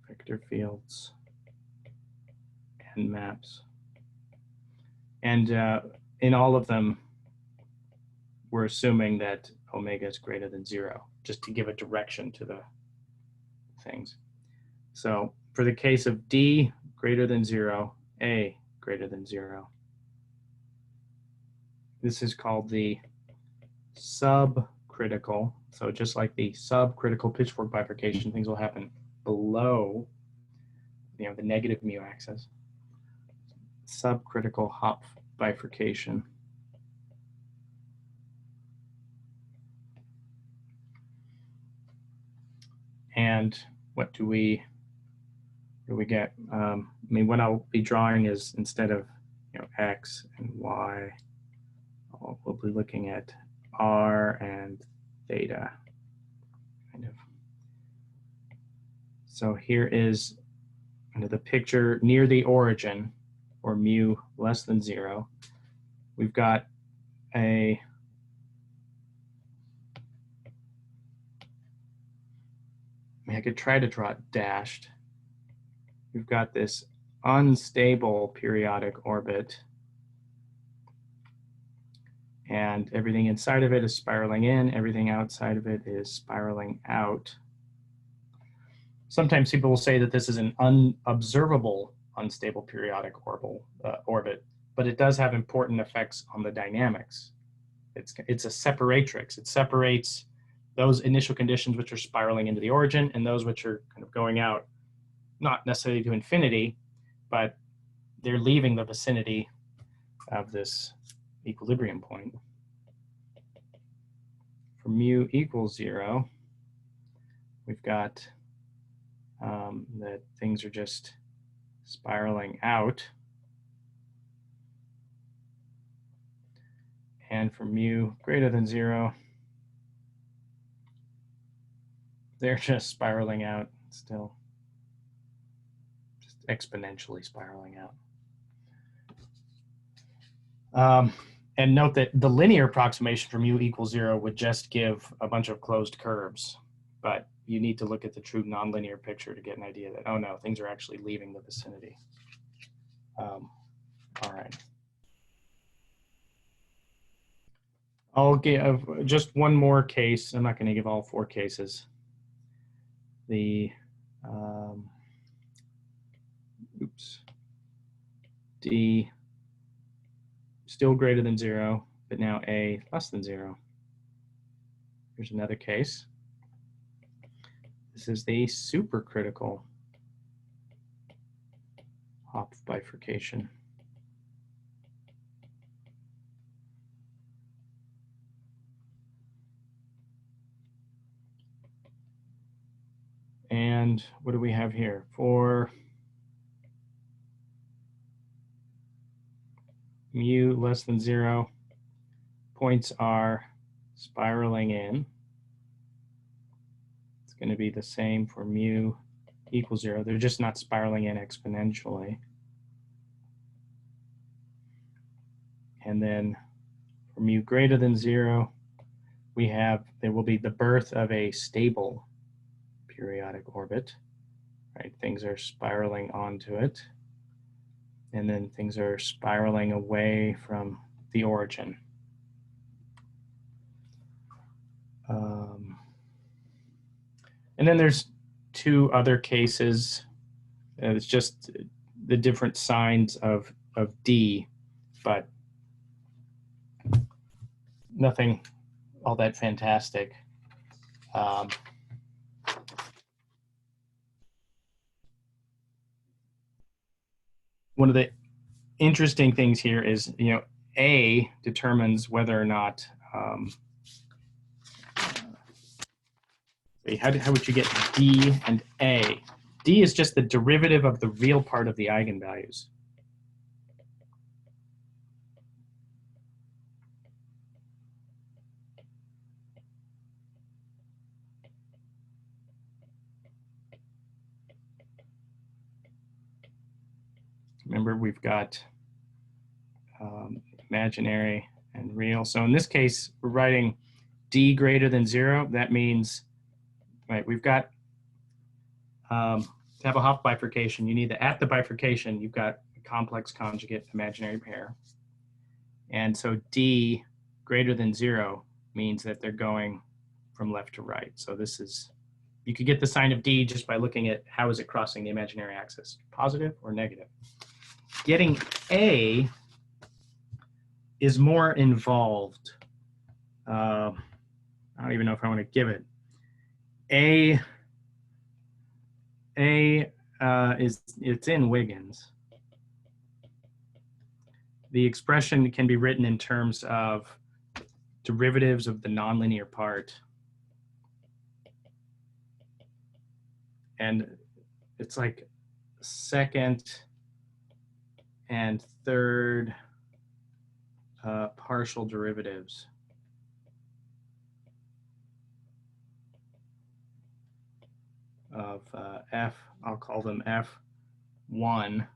Vector fields and maps. And in all of them, we're assuming that omega is greater than 0, just to give a direction to the things. So for the case of D greater than 0, A greater than 0, this is called the subcritical. So just like the subcritical pitchfork bifurcation, things will happen below, you know, the negative mu axis. Subcritical Hopf bifurcation. And what do we get? I mean, what I'll be drawing is, instead of, you know, X and Y, we'll be looking at R and theta, kind of. So here is the picture near the origin, or mu less than 0. We've got I could try to draw it dashed. We've got this unstable periodic orbit, and everything inside of it is spiraling in, everything outside of it is spiraling out. Sometimes people will say that this is an unobservable unstable periodic orbit, but it does have important effects on the dynamics. It's a separatrix. It separates those initial conditions which are spiraling into the origin and those which are kind of going out, not necessarily to infinity, but they're leaving the vicinity of this equilibrium point. For mu equals 0, we've got that things are just spiraling out. And for mu greater than 0, they're just spiraling out still, just exponentially spiraling out. And note that the linear approximation for mu equals 0 would just give a bunch of closed curves, but you need to look at the true nonlinear picture to get an idea that, oh no, things are actually leaving the vicinity. All right. I'll give just one more case. I'm not going to give all 4 cases. The D still greater than 0, but now A less than 0. Here's another case. This is the supercritical Hopf bifurcation. And what do we have here? For mu less than 0, points are spiraling in. It's going to be the same for mu equals 0. They're just not spiraling in exponentially. And then for mu greater than 0, there will be the birth of a stable periodic orbit, right? Things are spiraling onto it, and then things are spiraling away from the origin. And then there's 2 other cases. It's just the different signs of D, but nothing all that fantastic. One of the interesting things here is, you know, A determines whether or not, how would you get D and A? D is just the derivative of the real part of the eigenvalues. Remember, we've got imaginary and real. So in this case, we're writing D greater than 0. That means, right, we've got, to have a Hopf bifurcation, you need at the bifurcation, you've got a complex conjugate imaginary pair. And so D greater than 0 means that they're going from left to right. So this is You could get the sign of D just by looking at how is it crossing the imaginary axis, positive or negative. Getting A is more involved. I don't even know if I want to give it. It's in Wiggins. The expression can be written in terms of derivatives of the nonlinear part. And it's like second and third partial derivatives of f, I'll call them f1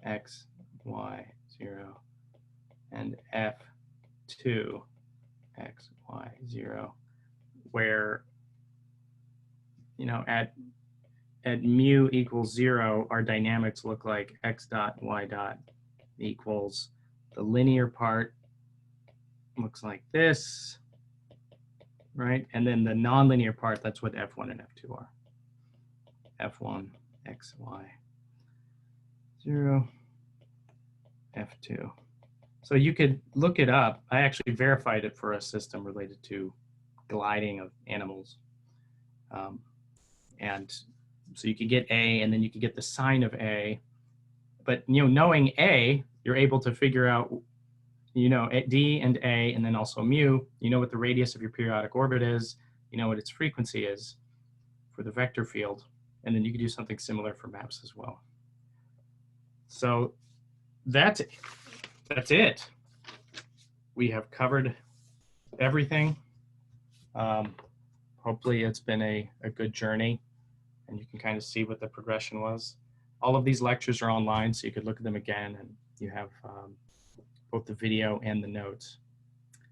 x, y, 0, and f2 x, y, 0, where, you know, at mu equals 0, our dynamics look like x dot y dot equals the linear part looks like this, right? And then the nonlinear part, that's what f1 and f2 are. f1, x, y, 0, f2. So you could look it up. I actually verified it for a system related to gliding of animals. And so you could get A, and then you could get the sign of A. But, you know, knowing A, you're able to figure out, you know, D and A, and then also mu. You know what the radius of your periodic orbit is. You know what its frequency is for the vector field. And then you can do something similar for maps as well. So that's it. We have covered everything. Hopefully it's been a good journey, and you can kind of see what the progression was. All of these lectures are online, so you could look at them again, and you have both the video and the notes.